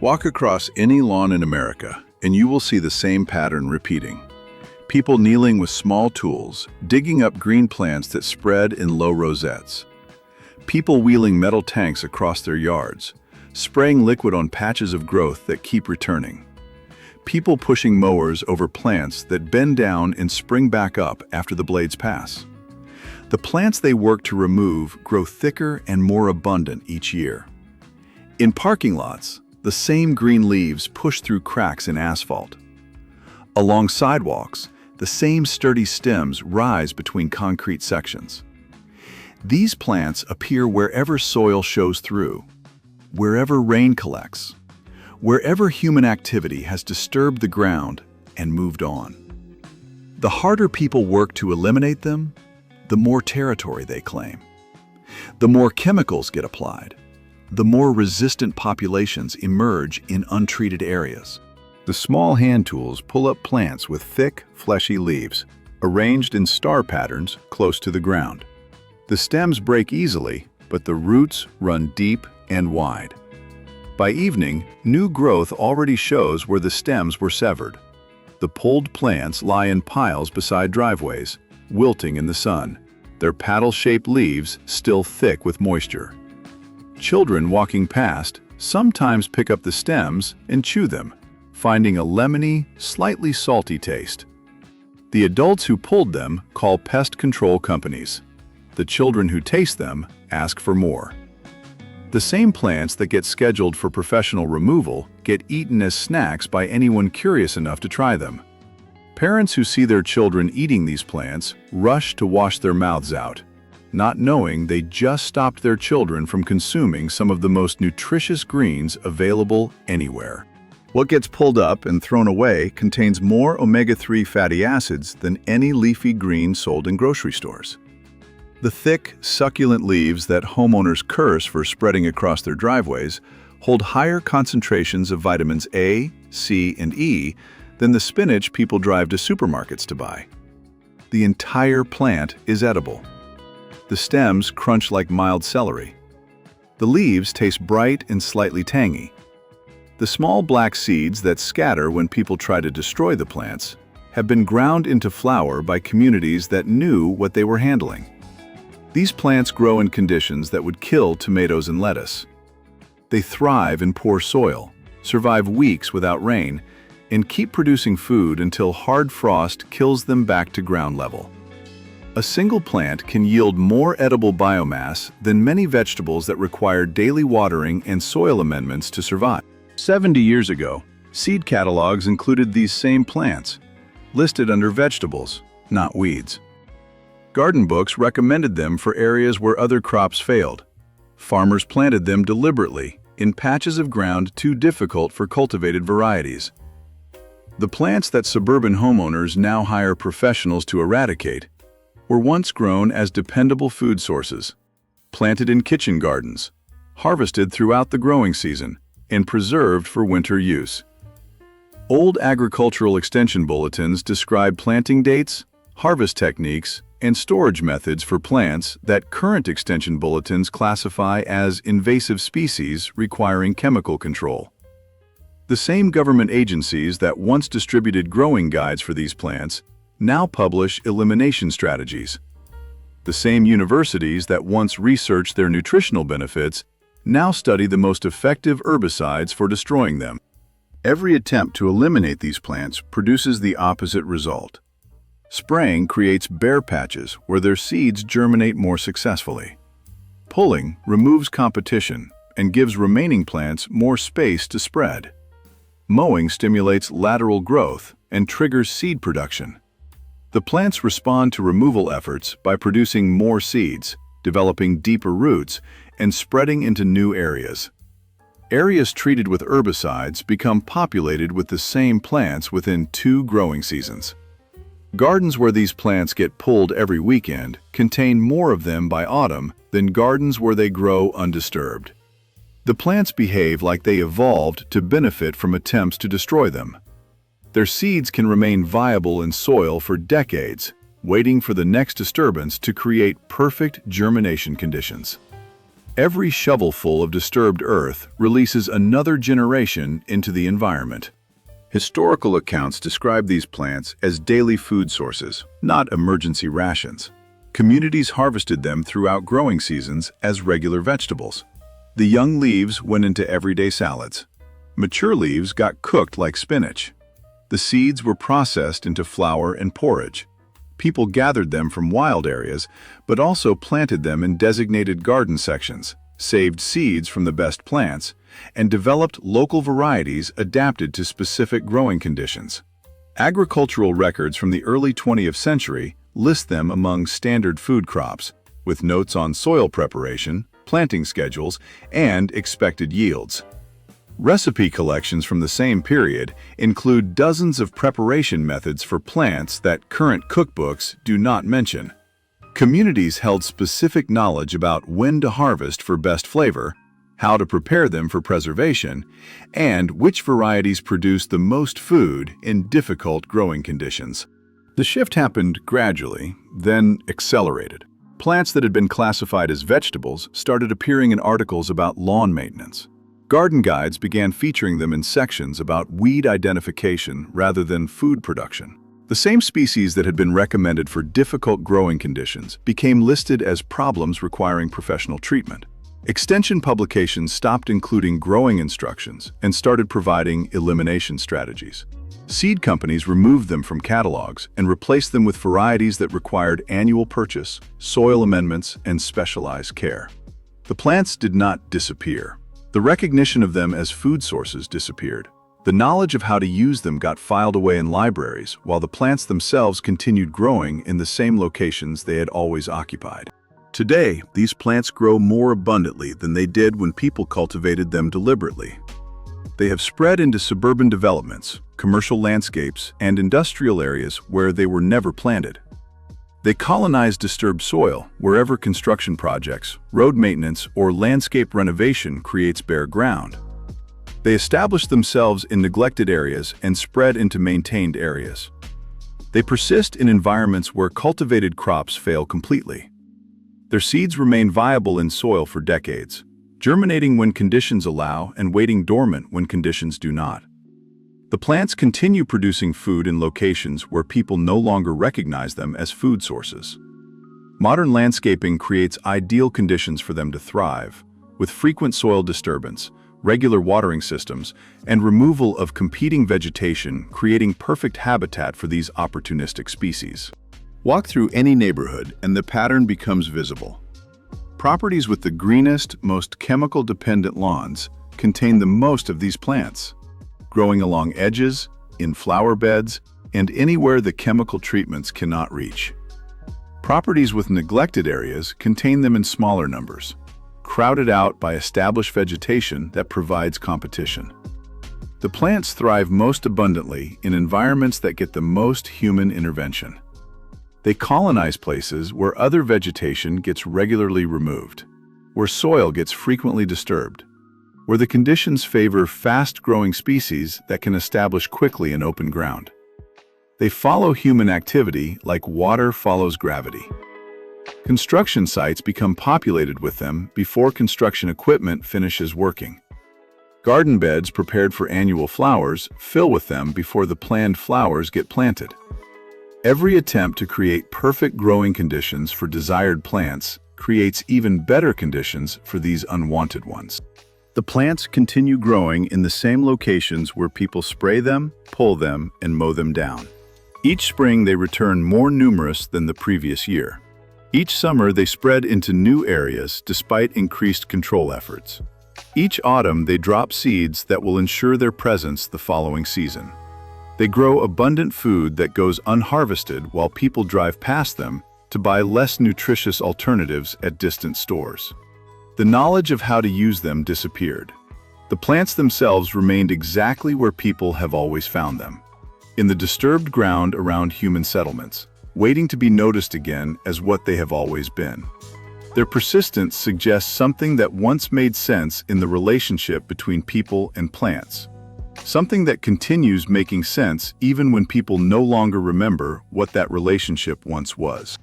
Walk across any lawn in America, and you will see the same pattern repeating. People kneeling with small tools, digging up green plants that spread in low rosettes. People wheeling metal tanks across their yards, spraying liquid on patches of growth that keep returning. People pushing mowers over plants that bend down and spring back up after the blades pass. The plants they work to remove grow thicker and more abundant each year. In parking lots, the same green leaves push through cracks in asphalt. Along sidewalks, the same sturdy stems rise between concrete sections. These plants appear wherever soil shows through, wherever rain collects, wherever human activity has disturbed the ground and moved on. The harder people work to eliminate them, the more territory they claim. The more chemicals get applied, the more resistant populations emerge in untreated areas. The small hand tools pull up plants with thick, fleshy leaves, arranged in star patterns close to the ground. The stems break easily, but the roots run deep and wide. By evening, new growth already shows where the stems were severed. The pulled plants lie in piles beside driveways, wilting in the sun, their paddle-shaped leaves still thick with moisture. Children walking past sometimes pick up the stems and chew them, finding a lemony, slightly salty taste. The adults who pulled them call pest control companies. The children who taste them ask for more. The same plants that get scheduled for professional removal get eaten as snacks by anyone curious enough to try them. Parents who see their children eating these plants rush to wash their mouths out, not knowing they just stopped their children from consuming some of the most nutritious greens available anywhere. What gets pulled up and thrown away contains more omega-3 fatty acids than any leafy green sold in grocery stores. The thick, succulent leaves that homeowners curse for spreading across their driveways hold higher concentrations of vitamins A, C, and E than the spinach people drive to supermarkets to buy. The entire plant is edible. The stems crunch like mild celery. The leaves taste bright and slightly tangy. The small black seeds that scatter when people try to destroy the plants have been ground into flour by communities that knew what they were handling. These plants grow in conditions that would kill tomatoes and lettuce. They thrive in poor soil, survive weeks without rain, and keep producing food until hard frost kills them back to ground level. A single plant can yield more edible biomass than many vegetables that require daily watering and soil amendments to survive. 70 years ago, seed catalogs included these same plants, listed under vegetables, not weeds. Garden books recommended them for areas where other crops failed. Farmers planted them deliberately in patches of ground too difficult for cultivated varieties. The plants that suburban homeowners now hire professionals to eradicate were once grown as dependable food sources, planted in kitchen gardens, harvested throughout the growing season, and preserved for winter use. Old agricultural extension bulletins describe planting dates, harvest techniques, and storage methods for plants that current extension bulletins classify as invasive species requiring chemical control. The same government agencies that once distributed growing guides for these plants now publish elimination strategies. The same universities that once researched their nutritional benefits now study the most effective herbicides for destroying them. Every attempt to eliminate these plants produces the opposite result. Spraying creates bare patches where their seeds germinate more successfully. Pulling removes competition and gives remaining plants more space to spread. Mowing stimulates lateral growth and triggers seed production. The plants respond to removal efforts by producing more seeds, developing deeper roots, and spreading into new areas. Areas treated with herbicides become populated with the same plants within 2 growing seasons. Gardens where these plants get pulled every weekend contain more of them by autumn than gardens where they grow undisturbed. The plants behave like they evolved to benefit from attempts to destroy them. Their seeds can remain viable in soil for decades, waiting for the next disturbance to create perfect germination conditions. Every shovelful of disturbed earth releases another generation into the environment. Historical accounts describe these plants as daily food sources, not emergency rations. Communities harvested them throughout growing seasons as regular vegetables. The young leaves went into everyday salads. Mature leaves got cooked like spinach. The seeds were processed into flour and porridge. People gathered them from wild areas, but also planted them in designated garden sections, saved seeds from the best plants, and developed local varieties adapted to specific growing conditions. Agricultural records from the early 20th century list them among standard food crops, with notes on soil preparation, planting schedules, and expected yields. Recipe collections from the same period include dozens of preparation methods for plants that current cookbooks do not mention. Communities held specific knowledge about when to harvest for best flavor, how to prepare them for preservation, and which varieties produce the most food in difficult growing conditions. The shift happened gradually, then accelerated. Plants that had been classified as vegetables started appearing in articles about lawn maintenance. Garden guides began featuring them in sections about weed identification rather than food production. The same species that had been recommended for difficult growing conditions became listed as problems requiring professional treatment. Extension publications stopped including growing instructions and started providing elimination strategies. Seed companies removed them from catalogs and replaced them with varieties that required annual purchase, soil amendments, and specialized care. The plants did not disappear. The recognition of them as food sources disappeared. The knowledge of how to use them got filed away in libraries, while the plants themselves continued growing in the same locations they had always occupied. Today, these plants grow more abundantly than they did when people cultivated them deliberately. They have spread into suburban developments, commercial landscapes, and industrial areas where they were never planted. They colonize disturbed soil wherever construction projects, road maintenance, or landscape renovation creates bare ground. They establish themselves in neglected areas and spread into maintained areas. They persist in environments where cultivated crops fail completely. Their seeds remain viable in soil for decades, germinating when conditions allow and waiting dormant when conditions do not. The plants continue producing food in locations where people no longer recognize them as food sources. Modern landscaping creates ideal conditions for them to thrive, with frequent soil disturbance, regular watering systems, and removal of competing vegetation, creating perfect habitat for these opportunistic species. Walk through any neighborhood and the pattern becomes visible. Properties with the greenest, most chemical-dependent lawns contain the most of these plants, growing along edges, in flower beds, and anywhere the chemical treatments cannot reach. Properties with neglected areas contain them in smaller numbers, crowded out by established vegetation that provides competition. The plants thrive most abundantly in environments that get the most human intervention. They colonize places where other vegetation gets regularly removed, where soil gets frequently disturbed, where the conditions favor fast-growing species that can establish quickly in open ground. They follow human activity like water follows gravity. Construction sites become populated with them before construction equipment finishes working. Garden beds prepared for annual flowers fill with them before the planned flowers get planted. Every attempt to create perfect growing conditions for desired plants creates even better conditions for these unwanted ones. The plants continue growing in the same locations where people spray them, pull them, and mow them down. Each spring they return more numerous than the previous year. Each summer they spread into new areas despite increased control efforts. Each autumn they drop seeds that will ensure their presence the following season. They grow abundant food that goes unharvested while people drive past them to buy less nutritious alternatives at distant stores. The knowledge of how to use them disappeared. The plants themselves remained exactly where people have always found them, in the disturbed ground around human settlements, waiting to be noticed again as what they have always been. Their persistence suggests something that once made sense in the relationship between people and plants, something that continues making sense even when people no longer remember what that relationship once was.